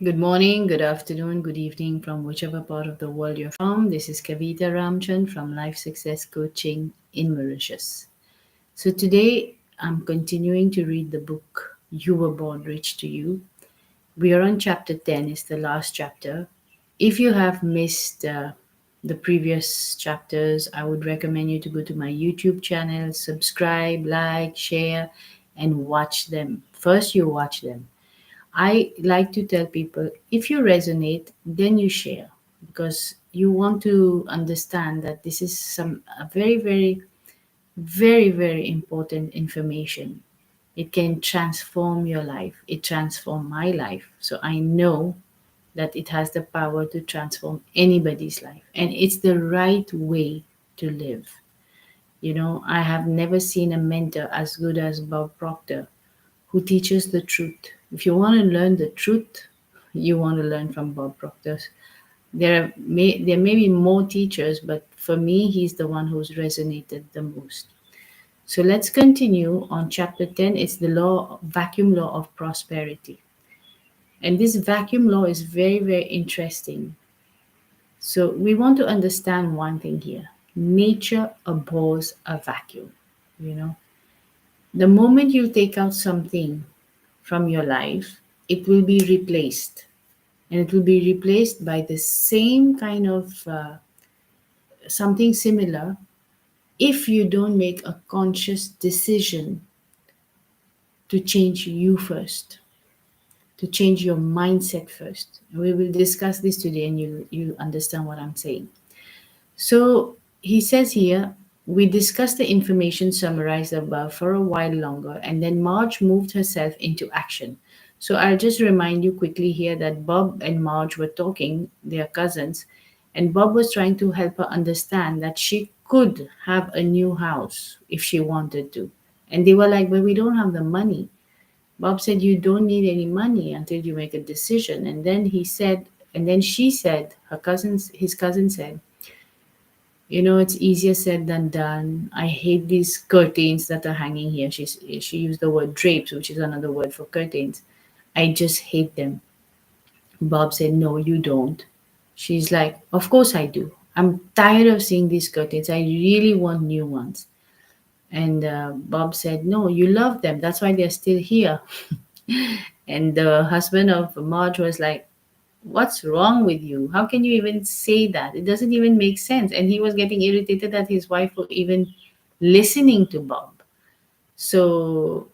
Good morning, good afternoon, good evening from whichever part of the world you're from. This is Kavita Ramchand from Life Success Coaching in Mauritius. So today I'm continuing to read the book You Were Born Rich to You. We are on chapter 10, it's the last chapter. If you have missed the previous chapters, I would recommend you to go to my YouTube channel, subscribe, like, share, and watch them. First, you watch them. I like to tell people if you resonate, then you share because you want to understand that this is some a very important information. It can transform your life. It transformed my life. So I know that it has the power to transform anybody's life. And it's the right way to live. I have never seen a mentor as good as Bob Proctor who teaches the truth. If you want to learn the truth, you want to learn from Bob Proctor. There may be more teachers, but for me, he's the one who's resonated the most. So let's continue on chapter 10. It's the vacuum law of prosperity. And this vacuum law is very interesting. So we want to understand one thing here. Nature abhors a vacuum, you know. The moment you take out something from your life, it will be replaced. And it will be replaced by the same kind of something similar if you don't make a conscious decision to change you first, to change your mindset first. We will discuss this today and you understand what I'm saying. So he says here, we discussed the information summarized above for a while longer, and then Marge moved herself into action. So I'll just remind you quickly here that Bob and Marge were talking, they are cousins, and Bob was trying to help her understand that she could have a new house if she wanted to. And they were like, but we don't have the money. Bob said, you don't need any money until you make a decision. And then she said, his cousin said, it's easier said than done. I hate these curtains that are hanging here. She used the word drapes, which is another word for curtains. I just hate them. Bob said, no, you don't. She's like, of course I do. I'm tired of seeing these curtains. I really want new ones. And Bob said, no, you love them. That's why they're still here. And the husband of Marge was like, what's wrong with you? How can you even say that? It doesn't even make sense. And he was getting irritated that his wife was even listening to Bob. So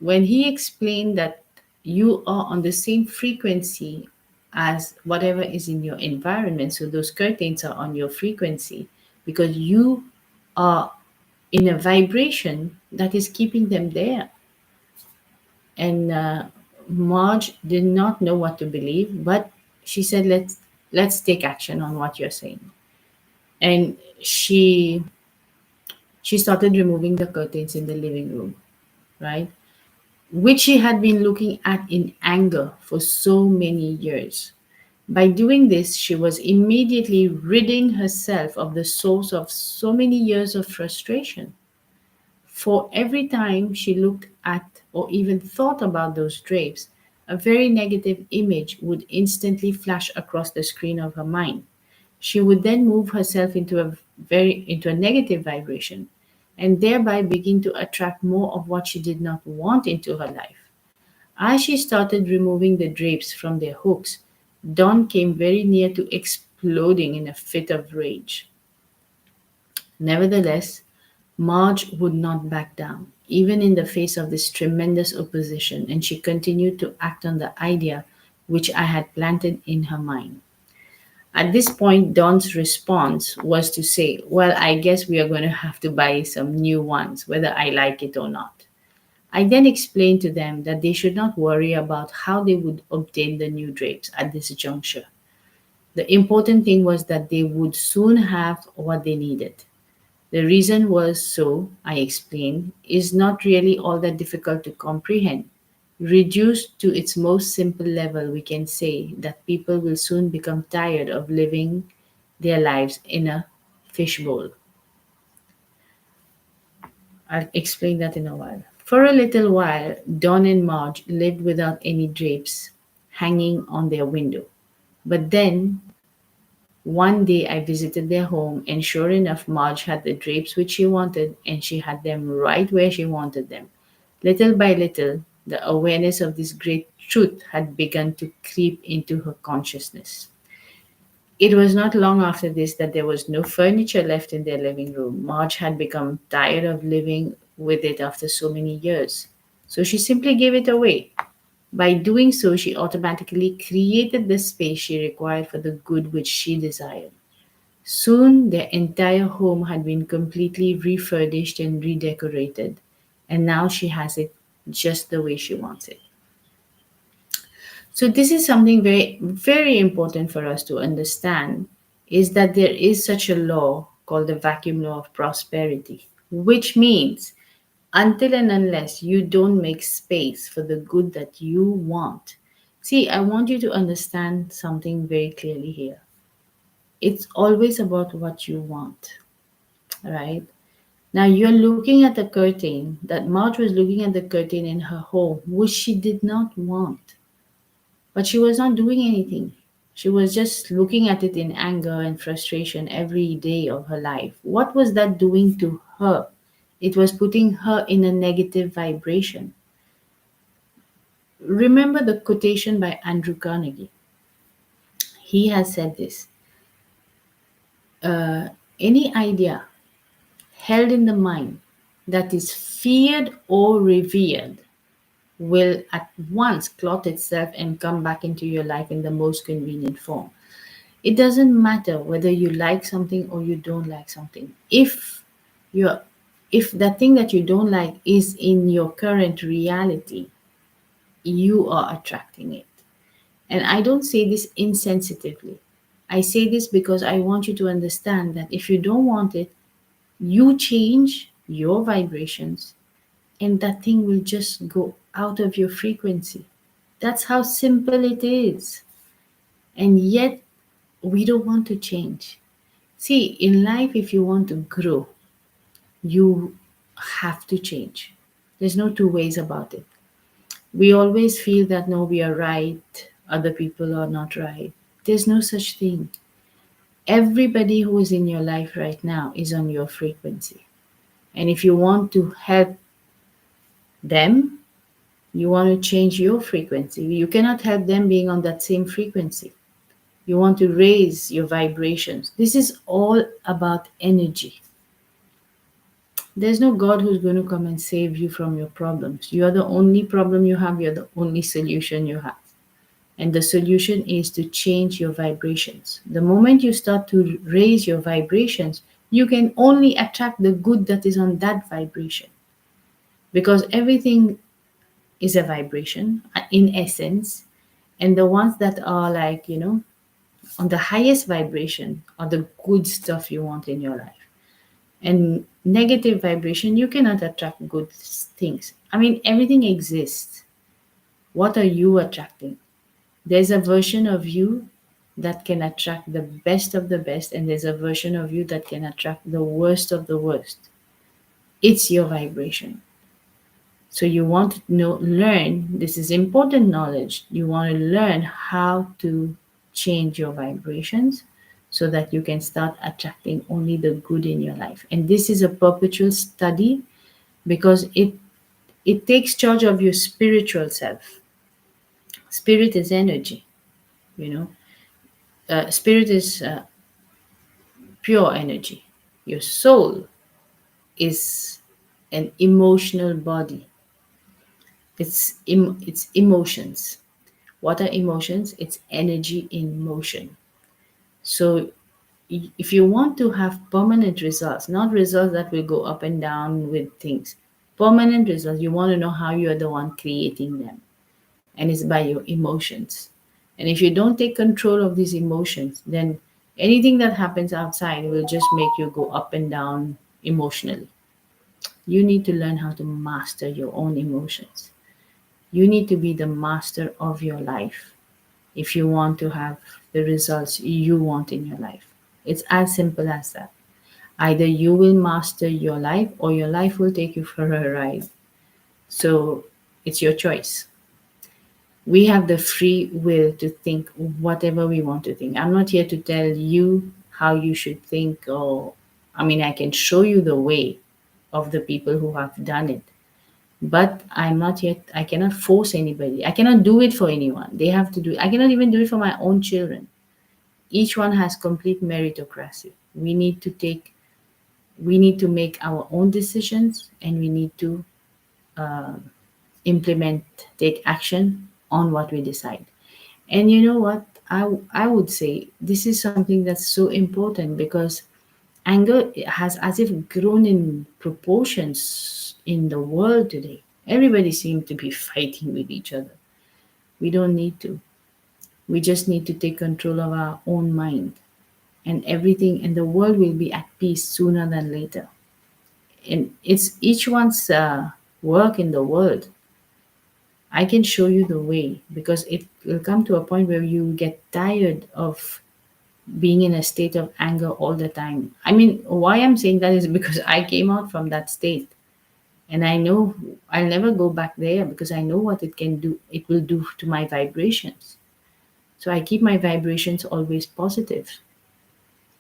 when he explained that you are on the same frequency as whatever is in your environment, so those curtains are on your frequency because you are in a vibration that is keeping them there. And Marge did not know what to believe, but she said, let's take action on what you're saying." And she started removing the curtains in the living room, right? Which she had been looking at in anger for so many years. By doing this, she was immediately ridding herself of the source of so many years of frustration. For every time she looked at or even thought about those drapes, a very negative image would instantly flash across the screen of her mind. She would then move herself into a negative vibration and thereby begin to attract more of what she did not want into her life. As she started removing the drapes from their hooks, Dawn came very near to exploding in a fit of rage. Nevertheless, Marge would not back down, even in the face of this tremendous opposition, and she continued to act on the idea which I had planted in her mind. At this point, Dawn's response was to say, well, I guess we are going to have to buy some new ones, whether I like it or not. I then explained to them that they should not worry about how they would obtain the new drapes at this juncture. The important thing was that they would soon have what they needed. The reason was so, I explained, is not really all that difficult to comprehend. Reduced to its most simple level, we can say that people will soon become tired of living their lives in a fishbowl. I'll explain that in a while. For a little while, Don and Marge lived without any drapes hanging on their window. But then one day I visited their home, and sure enough, Marge had the drapes which she wanted, and she had them right where she wanted them. Little by little, the awareness of this great truth had begun to creep into her consciousness. It was not long after this that there was no furniture left in their living room. Marge had become tired of living with it after so many years. So she simply gave it away. By doing so, she automatically created the space she required for the good which she desired. Soon, their entire home had been completely refurbished and redecorated, and now she has it just the way she wants it. So this is something very very important for us to understand, is that there is such a law called the vacuum law of prosperity, which means until and unless you don't make space for the good that you want. See, I want you to understand something very clearly here. It's always about what you want, right? Now you're looking at the curtain, that Marge was looking at the curtain in her home, which she did not want. But she was not doing anything. She was just looking at it in anger and frustration every day of her life. What was that doing to her? It was putting her in a negative vibration. Remember the quotation by Andrew Carnegie. He has said this: uh, any idea held in the mind that is feared or revered will at once clot itself and come back into your life in the most convenient form. It doesn't matter whether you like something or you don't like something. You're if the thing that you don't like is in your current reality, you are attracting it. And I don't say this insensitively. I say this because I want you to understand that if you don't want it, you change your vibrations and that thing will just go out of your frequency. That's how simple it is. And yet, we don't want to change. See, in life, if you want to grow, you have to change. There's no two ways about it. We always feel that no, we are right, other people are not right. There's no such thing. Everybody who is in your life right now is on your frequency. And if you want to help them, you want to change your frequency. You cannot help them being on that same frequency. You want to raise your vibrations. This is all about energy. There's no God who's going to come and save you from your problems. You are the only problem you have, you're the only solution you have. And the solution is to change your vibrations. The moment you start to raise your vibrations, you can only attract the good that is on that vibration. Because everything is a vibration in essence. And the ones that are like, on the highest vibration are the good stuff you want in your life. And negative vibration, you cannot attract good things. I mean, everything exists. What are you attracting? There's a version of you that can attract the best of the best, and there's a version of you that can attract the worst of the worst. It's your vibration. So you want to learn, this is important knowledge. You want to learn how to change your vibrations so that you can start attracting only the good in your life. And this is a perpetual study because it takes charge of your spiritual self. Spirit is energy, you know. Spirit is pure energy. Your soul is an emotional body. It's emotions. What are emotions? It's energy in motion. So if you want to have permanent results, not results that will go up and down with things, permanent results, you want to know how you are the one creating them. And it's by your emotions. And if you don't take control of these emotions, then anything that happens outside will just make you go up and down emotionally. You need to learn how to master your own emotions. You need to be the master of your life if you want to have the results you want in your life. It's as simple as that. Either you will master your life or your life will take you for a ride. So it's your choice. We have the free will to think whatever we want to think. I'm not here to tell you how you should think, or I mean, I can show you the way of the people who have done it. But I'm not yet, I cannot force anybody. I cannot do it for anyone. They have to do it. I cannot even do it for my own children. Each one has complete meritocracy. We need to make our own decisions, and we need to uh, implement, take action on what we decide. And you know what? I would say this is something that's so important because anger has as if grown in proportions in the world today. Everybody seems to be fighting with each other. We don't need to. We just need to take control of our own mind, and everything, and the world will be at peace sooner than later. And it's each one's work in the world. I can show you the way, because it will come to a point where you get tired of being in a state of anger all the time. I mean, why I'm saying that is because I came out from that state, and I know I'll never go back there because I know what it can do. It will do to my vibrations. So I keep my vibrations always positive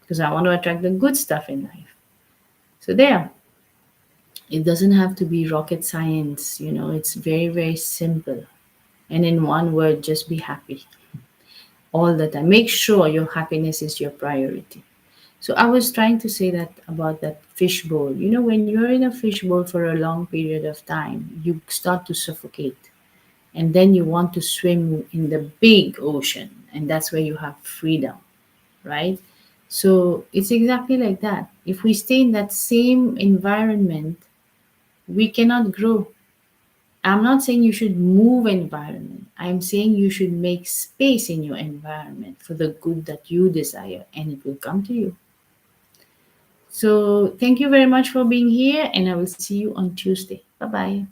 because I want to attract the good stuff in life. So there, it doesn't have to be rocket science, it's very, very simple. And in one word, just be happy all the time. Make sure your happiness is your priority. So I was trying to say that about that fishbowl. When you're in a fishbowl for a long period of time, you start to suffocate. And then you want to swim in the big ocean. And that's where you have freedom, right? So it's exactly like that. If we stay in that same environment, we cannot grow. I'm not saying you should move environment. I'm saying you should make space in your environment for the good that you desire, and it will come to you. So thank you very much for being here, and I will see you on Tuesday. Bye bye.